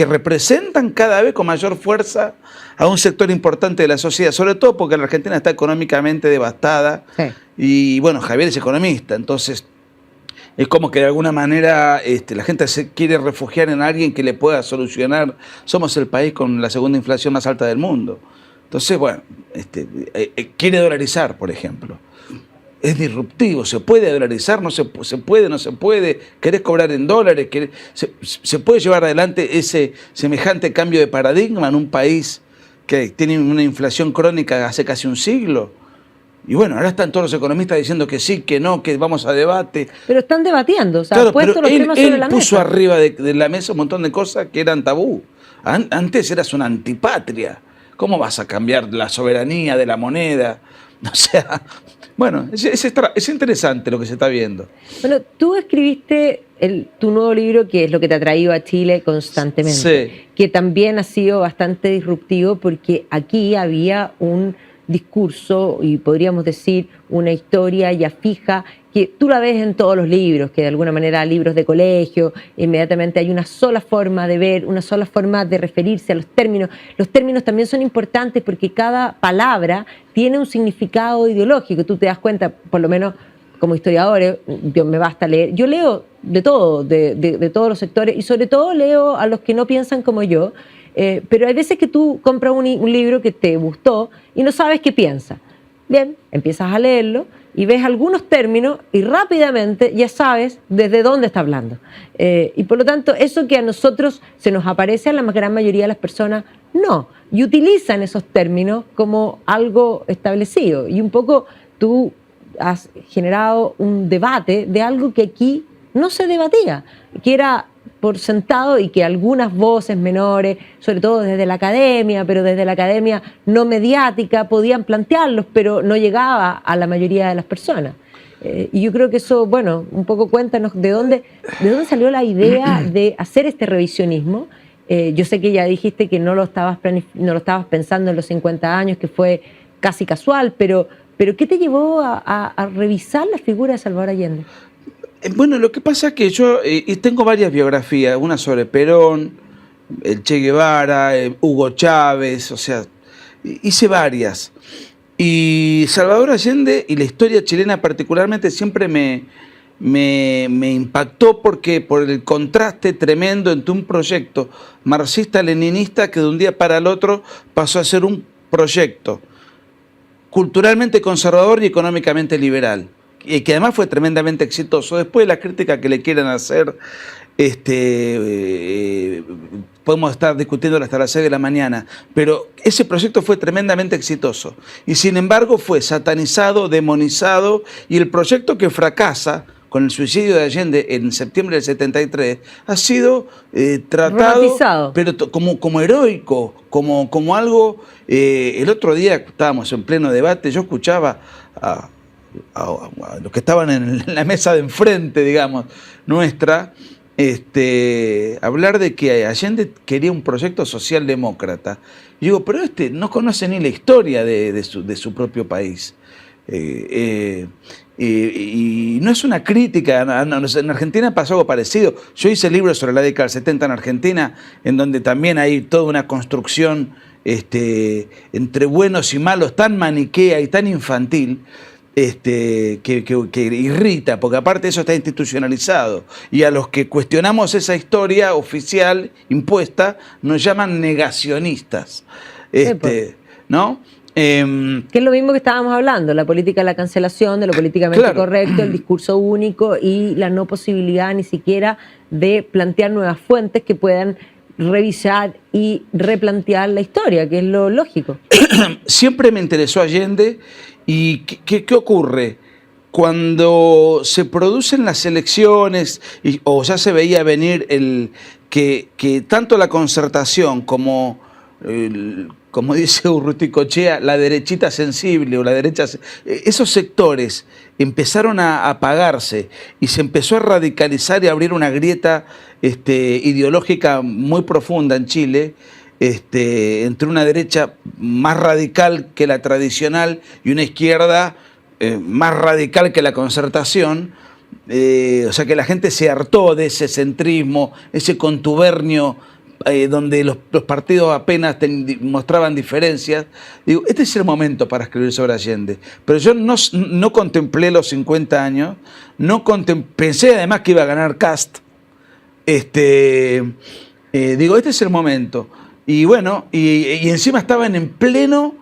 representan cada vez con mayor fuerza a un sector importante de la sociedad, sobre todo porque la Argentina está económicamente devastada. Sí. Y bueno, Javier es economista, entonces es como que de alguna manera la gente se quiere refugiar en alguien que le pueda solucionar. Somos el país con la segunda inflación más alta del mundo. Entonces, bueno, quiere dolarizar, por ejemplo. Es disruptivo, ¿se puede dolarizar? No se puede, querés cobrar en dólares, se puede llevar adelante ese semejante cambio de paradigma en un país que tiene una inflación crónica hace casi un siglo. Y bueno, ahora están todos los economistas diciendo que sí, que no, que vamos a debate. Pero están debatiendo, o sea, claro, pero él puso arriba de la mesa un montón de cosas que eran tabú. Antes eras una antipatria. ¿Cómo vas a cambiar la soberanía de la moneda? O sea, bueno, es interesante lo que se está viendo. Bueno, tú escribiste tu nuevo libro, que es lo que te ha traído a Chile constantemente, sí, que también ha sido bastante disruptivo porque aquí había un discurso y podríamos decir una historia ya fija que tú la ves en todos los libros, que de alguna manera libros de colegio, inmediatamente hay una sola forma de ver, una sola forma de referirse a los términos. Los términos también son importantes porque cada palabra tiene un significado ideológico. Tú te das cuenta, por lo menos como historiador, me basta leer. Yo leo de todo, de todos los sectores y sobre todo leo a los que no piensan como yo. Pero hay veces que tú compras un libro que te gustó y no sabes qué piensa. Bien, empiezas a leerlo y ves algunos términos y rápidamente ya sabes desde dónde está hablando. Y por lo tanto, eso que a nosotros se nos aparece, a la gran mayoría de las personas no. Y utilizan esos términos como algo establecido. Y un poco tú has generado un debate de algo que aquí no se debatía, que era por sentado y que algunas voces menores, sobre todo desde la academia, pero desde la academia no mediática, podían plantearlos, pero no llegaba a la mayoría de las personas. Y yo creo que eso, bueno, un poco cuéntanos de dónde salió la idea de hacer este revisionismo. Yo sé que ya dijiste que no lo estabas pensando en los 50 años, que fue casi casual, pero ¿qué te llevó a revisar la figura de Salvador Allende? Bueno, lo que pasa es que yo tengo varias biografías, una sobre Perón, el Che Guevara, Hugo Chávez, o sea, hice varias. Y Salvador Allende y la historia chilena particularmente siempre me impactó porque por el contraste tremendo entre un proyecto marxista-leninista que de un día para el otro pasó a ser un proyecto culturalmente conservador y económicamente liberal, y que además fue tremendamente exitoso. Después de la crítica que le quieran hacer, podemos estar discutiéndolo hasta las 6 de la mañana, pero ese proyecto fue tremendamente exitoso. Y sin embargo fue satanizado, demonizado, y el proyecto que fracasa con el suicidio de Allende en septiembre del 73 ha sido tratado pero como heroico, como algo... el otro día estábamos en pleno debate, yo escuchaba a los que estaban en la mesa de enfrente, digamos, nuestra, hablar de que Allende quería un proyecto socialdemócrata. Y digo, pero no conoce ni la historia de su propio país. Y no es una crítica, en Argentina pasó algo parecido. Yo hice libros sobre la década del 70 en Argentina, en donde también hay toda una construcción entre buenos y malos, tan maniquea y tan infantil, que irrita, porque aparte eso está institucionalizado, y a los que cuestionamos esa historia oficial impuesta nos llaman negacionistas, ¿no? Que es lo mismo que estábamos hablando, la política de la cancelación, de lo políticamente correcto, el discurso único y la no posibilidad ni siquiera de plantear nuevas fuentes que puedan revisar y replantear la historia, que es lo lógico. Siempre me interesó Allende. ¿Y qué ocurre? cuando se producen las elecciones, o ya se veía venir que tanto la Concertación como dice Urruticochea, la derechita sensible o la derecha, esos sectores empezaron a apagarse y se empezó a radicalizar y a abrir una grieta ideológica muy profunda en Chile, entre una derecha más radical que la tradicional y una izquierda más radical que la Concertación. O sea que la gente se hartó de ese centrismo, ese contubernio donde los partidos apenas mostraban diferencias. Digo, este es el momento para escribir sobre Allende. Pero yo no contemplé los 50 años, pensé además que iba a ganar Kast. Digo, este es el momento. Y bueno, y encima estaban en pleno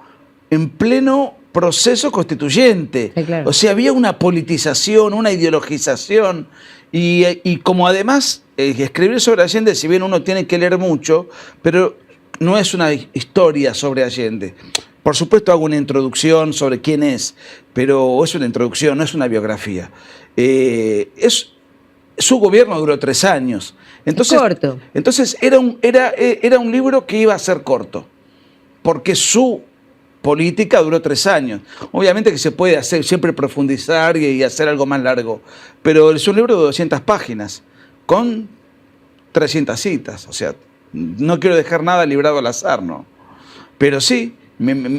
proceso constituyente. Sí, claro. O sea, había una politización, una ideologización. Y como además escribir sobre Allende, si bien uno tiene que leer mucho, pero no es una historia sobre Allende. Por supuesto hago una introducción sobre quién es, pero es una introducción, no es una biografía. Su gobierno duró 3 años. Entonces, es corto. Entonces era un libro que iba a ser corto, porque su política duró 3 años. Obviamente que se puede hacer, siempre profundizar y hacer algo más largo, pero es un libro de 200 páginas, con 300 citas. O sea, no quiero dejar nada librado al azar, ¿no? Pero sí,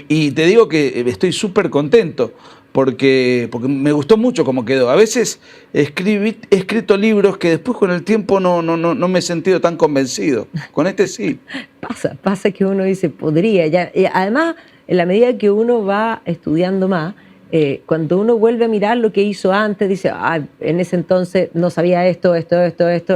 y te digo que estoy súper contento, porque me gustó mucho cómo quedó. A veces he escrito libros que después con el tiempo no me he sentido tan convencido. Con este sí. Pasa que uno dice, podría. Ya. Además, en la medida que uno va estudiando más, cuando uno vuelve a mirar lo que hizo antes, dice, en ese entonces no sabía esto,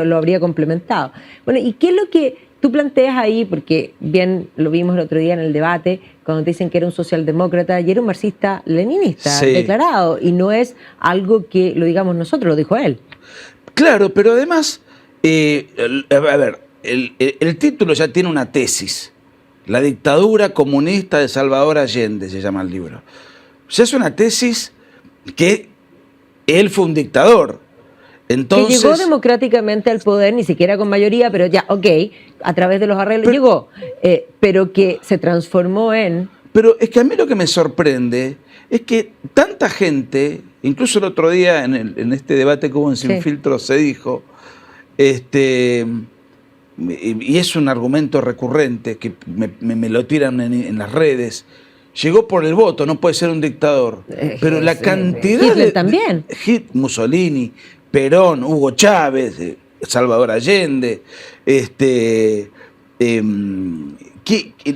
lo habría complementado. Bueno, ¿y qué es lo que tú planteas ahí? Porque bien lo vimos el otro día en el debate, cuando te dicen que era un socialdemócrata y era un marxista-leninista, sí, declarado, y no es algo que lo digamos nosotros, lo dijo él. Claro, pero además, a ver, el título ya tiene una tesis. La dictadura comunista de Salvador Allende se llama el libro. Ya es una tesis que él fue un dictador. Entonces, que llegó democráticamente al poder, ni siquiera con mayoría, pero ya, ok, a través de los arreglos llegó, pero que se transformó en... Pero es que a mí lo que me sorprende es que tanta gente, incluso el otro día en este debate que hubo en Sin Filtro se dijo, y es un argumento recurrente que me lo tiran en las redes, llegó por el voto, no puede ser un dictador. Pero la cantidad Hitler también. Mussolini, Perón, Hugo Chávez, Salvador Allende,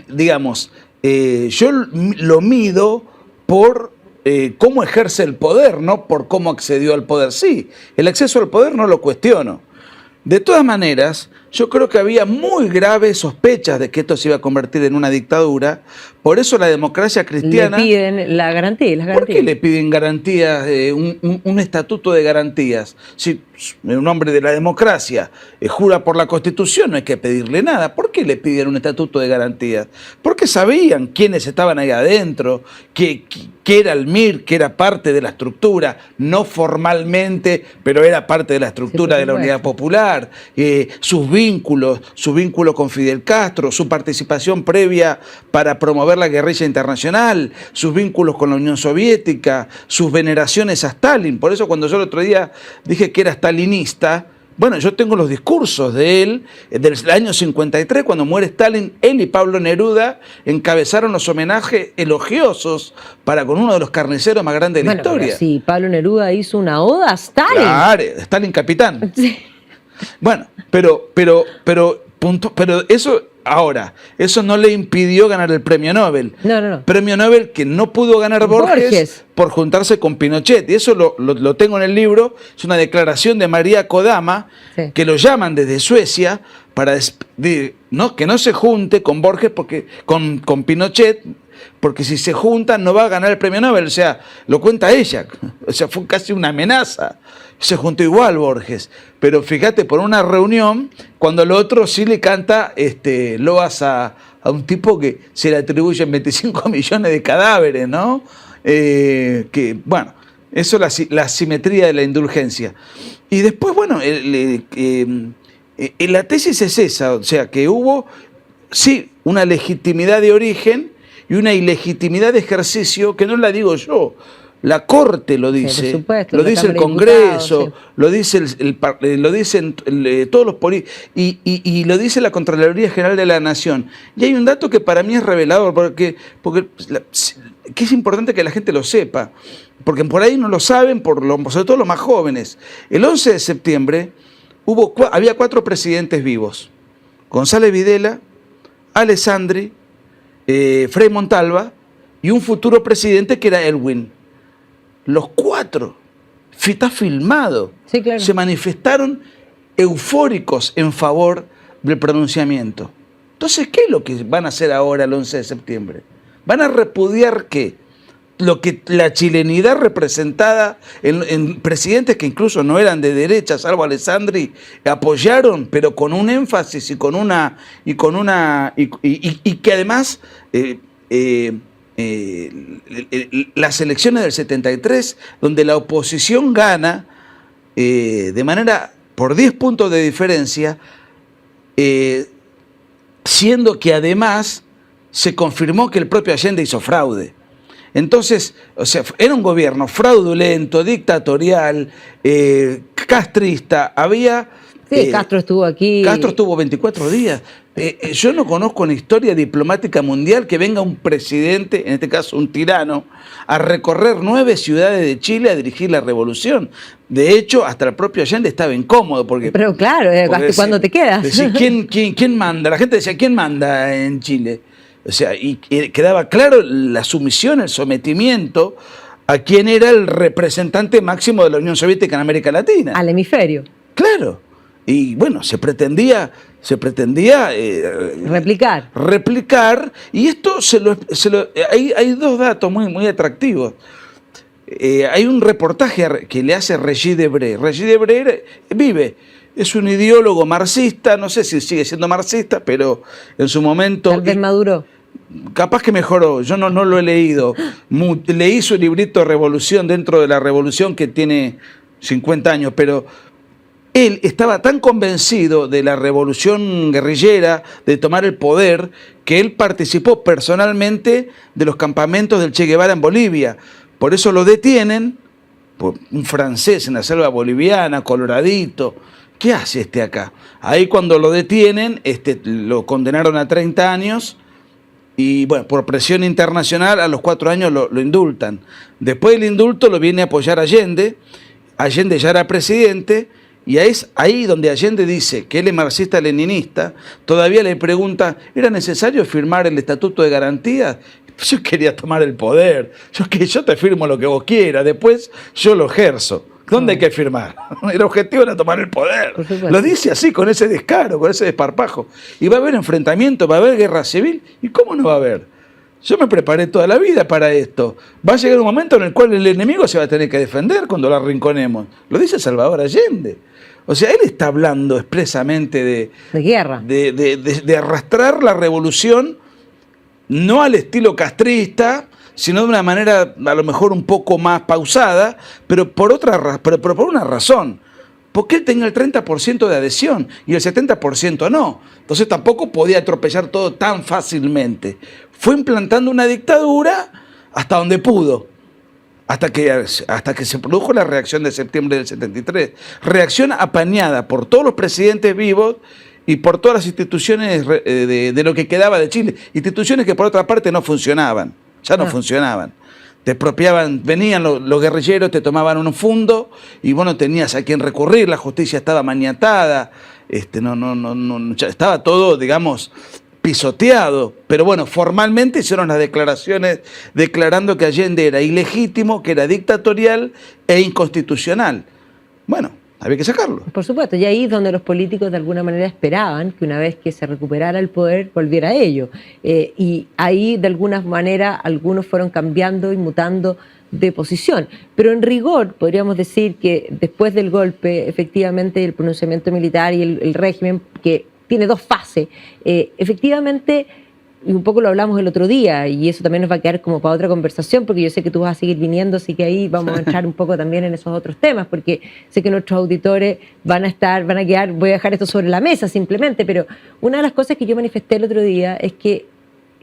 digamos, yo lo mido por cómo ejerce el poder, no por cómo accedió al poder. Sí, el acceso al poder no lo cuestiono. De todas maneras, yo creo que había muy graves sospechas de que esto se iba a convertir en una dictadura. Por eso la democracia cristiana... Le piden la garantía, las garantías. ¿Por qué le piden garantías, un estatuto de garantías? Si un hombre de la democracia jura por la Constitución, no hay que pedirle nada. ¿Por qué le piden un estatuto de garantías? Porque sabían quiénes estaban ahí adentro, que era el MIR, que era parte de la estructura, no formalmente, pero era parte de la estructura de la Unidad Popular, su vínculo con Fidel Castro, su participación previa para promover la guerrilla internacional, sus vínculos con la Unión Soviética, sus veneraciones a Stalin. Por eso cuando yo el otro día dije que era stalinista, bueno, yo tengo los discursos de él del año 53, cuando muere Stalin. Él y Pablo Neruda encabezaron los homenajes elogiosos para con uno de los carniceros más grandes de la historia. Sí, Pablo Neruda hizo una oda a Stalin. Claro, Stalin capitán. Sí. Bueno, pero eso... Ahora, eso no le impidió ganar el premio Nobel. No. Premio Nobel que no pudo ganar Borges por juntarse con Pinochet. Y eso lo tengo en el libro. Es una declaración de María Kodama, que lo llaman desde Suecia para que no se junte con Borges, con Pinochet, porque si se juntan no va a ganar el premio Nobel. O sea, lo cuenta ella. O sea, fue casi una amenaza. Se juntó igual Borges, pero fíjate, por una reunión, cuando el otro sí le canta loas a un tipo que se le atribuyen 25 millones de cadáveres, ¿no? Que, bueno, Eso es la asimetría de la indulgencia. Y después, bueno, la tesis es esa, o sea, que hubo, sí, una legitimidad de origen y una ilegitimidad de ejercicio, que no la digo yo, la Corte lo dice, sí, por supuesto, lo dice el Congreso, lo dice lo dicen todos los políticos, y lo dice la Contraloría General de la Nación. Y hay un dato que para mí es revelador, porque que es importante que la gente lo sepa, porque por ahí no lo saben, sobre todo los más jóvenes. El 11 de septiembre había 4 presidentes vivos: González Videla, Alessandri, Frei Montalva y un futuro presidente que era Elwin. Los 4, está filmado, sí, claro, se manifestaron eufóricos en favor del pronunciamiento. Entonces, ¿qué es lo que van a hacer ahora el 11 de septiembre? ¿Van a repudiar qué? Lo que la chilenidad representada en presidentes que incluso no eran de derecha, salvo Alessandri, apoyaron, pero con un énfasis y que además las elecciones del 73, donde la oposición gana de manera por 10 puntos de diferencia, siendo que además se confirmó que el propio Allende hizo fraude. Entonces, o sea, era un gobierno fraudulento, dictatorial, castrista. Sí, Castro estuvo aquí. Castro estuvo 24 días. Yo no conozco en la historia diplomática mundial que venga un presidente, en este caso un tirano, a recorrer 9 ciudades de Chile a dirigir la revolución. De hecho, hasta el propio Allende estaba incómodo. Pero claro, ¿cuándo te quedas? ¿Quién manda? La gente decía, ¿quién manda en Chile? O sea, y quedaba claro la sumisión, el sometimiento a quien era el representante máximo de la Unión Soviética en América Latina. Al hemisferio. Claro. Y bueno, se pretendía replicar, y esto hay 2 datos muy atractivos. Hay un reportaje que le hace Regis Debray. Regis Debray es un ideólogo marxista, no sé si sigue siendo marxista, pero en su momento... Tal vez maduró. Capaz que mejoró, yo no lo he leído. Leí su librito Revolución, dentro de la Revolución, que tiene 50 años, pero él estaba tan convencido de la revolución guerrillera, de tomar el poder, que él participó personalmente de los campamentos del Che Guevara en Bolivia. Por eso lo detienen, un francés en la selva boliviana, coloradito. ¿Qué hace acá? Ahí cuando lo detienen, lo condenaron a 30 años y bueno, por presión internacional a los 4 años lo indultan. Después del indulto lo viene a apoyar Allende. Allende ya era presidente y es ahí donde Allende dice que él es marxista-leninista. Todavía le pregunta, ¿era necesario firmar el Estatuto de Garantías? Yo quería tomar el poder. Yo te firmo lo que vos quieras, después yo lo ejerzo. ¿Dónde hay que firmar? El objetivo era tomar el poder. Lo dice así, con ese descaro, con ese desparpajo. Y va a haber enfrentamiento, va a haber guerra civil. ¿Y cómo no va a haber? Yo me preparé toda la vida para esto. Va a llegar un momento en el cual el enemigo se va a tener que defender cuando lo arrinconemos. Lo dice Salvador Allende. O sea, él está hablando expresamente de guerra. De arrastrar la revolución, no al estilo castrista, sino de una manera a lo mejor un poco más pausada, pero por una razón. Porque él tenía el 30% de adhesión y el 70% no. Entonces tampoco podía atropellar todo tan fácilmente. Fue implantando una dictadura hasta donde pudo, hasta que se produjo la reacción de septiembre del 73. Reacción apañada por todos los presidentes vivos y por todas las instituciones de lo que quedaba de Chile. Instituciones que por otra parte no funcionaban. Ya no funcionaban. Te expropiaban, venían los guerrilleros, te tomaban un fundo y vos no tenías a quién recurrir, la justicia estaba maniatada, estaba todo, digamos, pisoteado. Pero bueno, formalmente hicieron las declaraciones declarando que Allende era ilegítimo, que era dictatorial e inconstitucional. Bueno, había que sacarlo. Por supuesto, y ahí es donde los políticos de alguna manera esperaban que una vez que se recuperara el poder volviera a ello. Y ahí de alguna manera algunos fueron cambiando y mutando de posición. Pero en rigor podríamos decir que después del golpe, efectivamente el pronunciamiento militar y el régimen, que tiene 2 fases, efectivamente y un poco lo hablamos el otro día, y eso también nos va a quedar como para otra conversación, porque yo sé que tú vas a seguir viniendo, así que ahí vamos a entrar un poco también en esos otros temas, porque sé que nuestros auditores van a quedar, voy a dejar esto sobre la mesa simplemente, pero una de las cosas que yo manifesté el otro día es que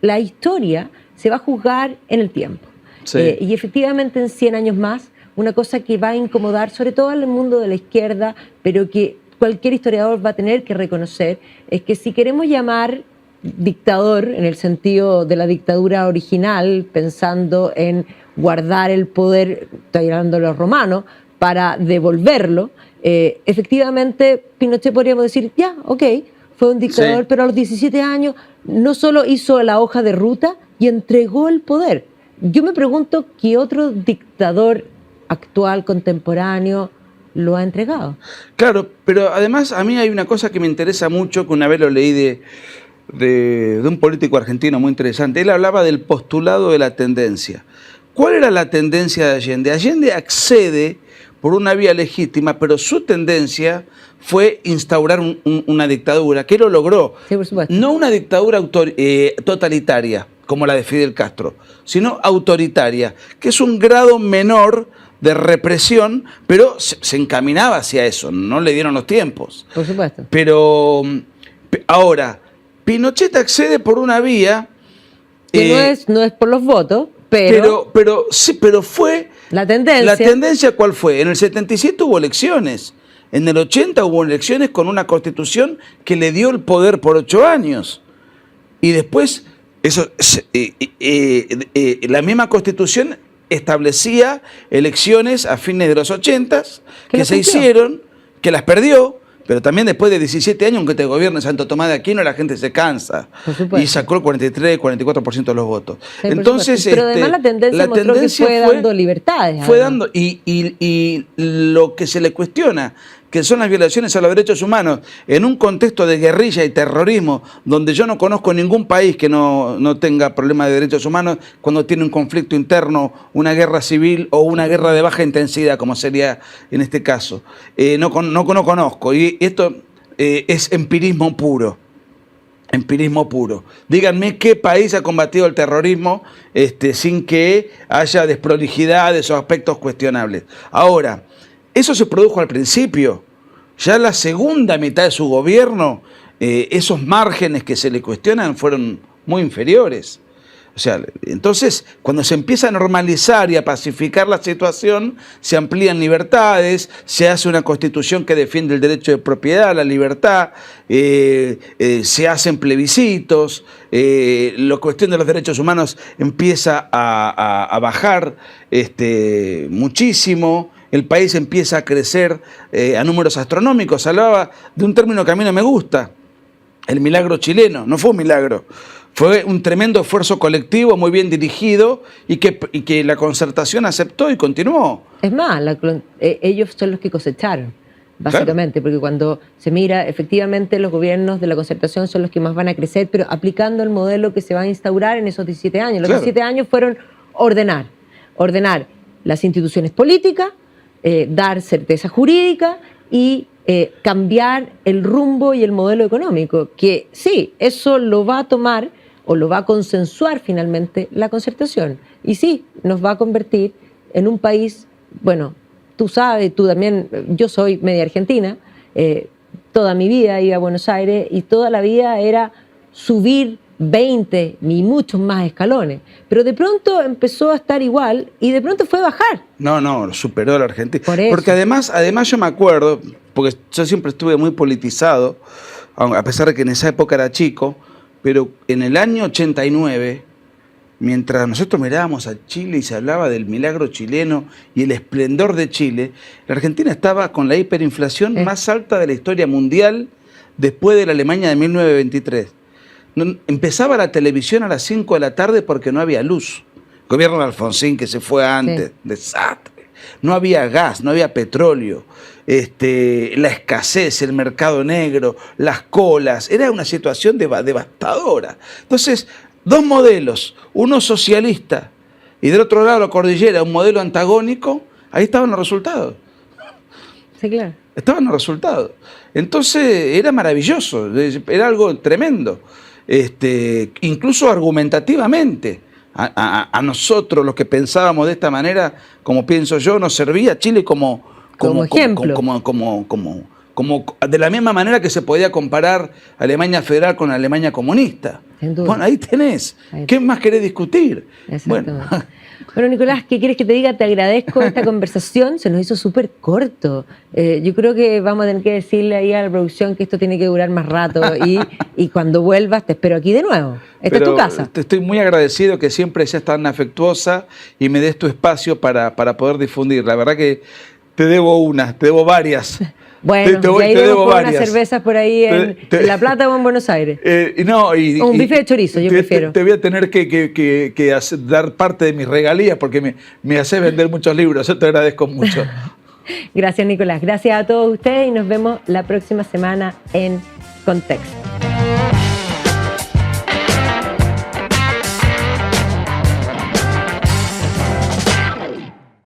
la historia se va a juzgar en el tiempo. Sí. Y efectivamente en 100 años más, una cosa que va a incomodar sobre todo al mundo de la izquierda, pero que cualquier historiador va a tener que reconocer, es que si queremos llamar dictador en el sentido de la dictadura original, pensando en guardar el poder, estoy hablando de los romanos, para devolverlo, efectivamente Pinochet podríamos decir, ya, ok, fue un dictador, Sí. pero a los 17 años no solo hizo la hoja de ruta y entregó el poder. Yo me pregunto qué otro dictador actual, contemporáneo, lo ha entregado. Claro, pero además a mí hay una cosa que me interesa mucho, que una vez lo leí de un político argentino muy interesante. Él hablaba del postulado de la tendencia. ¿Cuál era la tendencia de Allende? Allende accede por una vía legítima, pero su tendencia fue instaurar una dictadura, que lo logró. Sí, por supuesto. No una dictadura totalitaria, como la de Fidel Castro, sino autoritaria, que es un grado menor de represión, pero se encaminaba hacia eso, no le dieron los tiempos. Por supuesto. Pero ahora, Pinochet accede por una vía Que no es por los votos, pero fue la tendencia. ¿La tendencia cuál fue? En el 77 hubo elecciones, en el 80 hubo elecciones con una constitución que le dio el poder por 8 años. Y después, la misma constitución establecía elecciones a fines de los 80 que se hicieron, que las perdió, pero también después de 17 años, aunque te gobierne Santo Tomás de Aquino, la gente se cansa. Y sacó el 43, 44% de los votos. Sí, entonces, pero además la tendencia mostró que fue dando libertades. Fue dando, y lo que se le cuestiona, que son las violaciones a los derechos humanos, en un contexto de guerrilla y terrorismo, donde yo no conozco ningún país que no tenga problemas de derechos humanos, cuando tiene un conflicto interno, una guerra civil o una guerra de baja intensidad, como sería en este caso. No conozco, y esto es empirismo puro. Empirismo puro. Díganme qué país ha combatido el terrorismo sin que haya desprolijidades o aspectos cuestionables. Ahora, eso se produjo al principio. Ya la segunda mitad de su gobierno, esos márgenes que se le cuestionan fueron muy inferiores. O sea, entonces, cuando se empieza a normalizar y a pacificar la situación, se amplían libertades, se hace una constitución que defiende el derecho de propiedad, la libertad, se hacen plebiscitos, la cuestión de los derechos humanos empieza a bajar muchísimo. El país empieza a crecer a números astronómicos. Hablaba de un término que a mí no me gusta, el milagro chileno. No fue un milagro, fue un tremendo esfuerzo colectivo, muy bien dirigido, y que la Concertación aceptó y continuó. Es más, ellos son los que cosecharon, básicamente, claro. Porque cuando se mira, efectivamente los gobiernos de la Concertación son los que más van a crecer, pero aplicando el modelo que se va a instaurar en esos 17 años. Los 17 años fueron ordenar las instituciones políticas, dar certeza jurídica y cambiar el rumbo y el modelo económico, que sí, eso lo va a tomar o lo va a consensuar finalmente la Concertación. Y sí, nos va a convertir en un país, bueno, tú sabes, tú también, yo soy media argentina, toda mi vida iba a Buenos Aires y toda la vida era subir 20 ni muchos más escalones, pero de pronto empezó a estar igual y de pronto fue a bajar. No, superó a la Argentina. Porque además yo me acuerdo, porque yo siempre estuve muy politizado, a pesar de que en esa época era chico, pero en el año 89, mientras nosotros mirábamos a Chile y se hablaba del milagro chileno y el esplendor de Chile, la Argentina estaba con la hiperinflación más alta de la historia mundial después de la Alemania de 1923. Empezaba la televisión a las 5 de la tarde porque no había luz. El gobierno de Alfonsín, que se fue antes, desastre. No había gas, no había petróleo. La escasez, el mercado negro, las colas. Era una situación devastadora. Entonces, dos modelos, uno socialista y del otro lado la cordillera, un modelo antagónico, ahí estaban los resultados. Sí, claro. Estaban los resultados. Entonces, era maravilloso, era algo tremendo. incluso argumentativamente. A nosotros, los que pensábamos de esta manera, como pienso yo, nos servía Chile como ejemplo. Como de la misma manera que se podía comparar Alemania Federal con Alemania comunista. Bueno, ahí tenés. ¿Qué más querés discutir? Bueno, Nicolás, ¿qué quieres que te diga? Te agradezco esta conversación, se nos hizo súper corto. Yo creo que vamos a tener que decirle ahí a la producción que esto tiene que durar más rato y cuando vuelvas te espero aquí de nuevo. Esta es tu casa. Te estoy muy agradecido que siempre seas tan afectuosa y me des tu espacio para poder difundir. La verdad que te debo varias. Bueno, ya iremos por unas cervezas por ahí en La Plata o en Buenos Aires. O un bife de chorizo, yo prefiero. Te voy a tener que dar parte de mis regalías porque me haces vender muchos libros. Yo te agradezco mucho. Gracias, Nicolás. Gracias a todos ustedes y nos vemos la próxima semana en Contexto.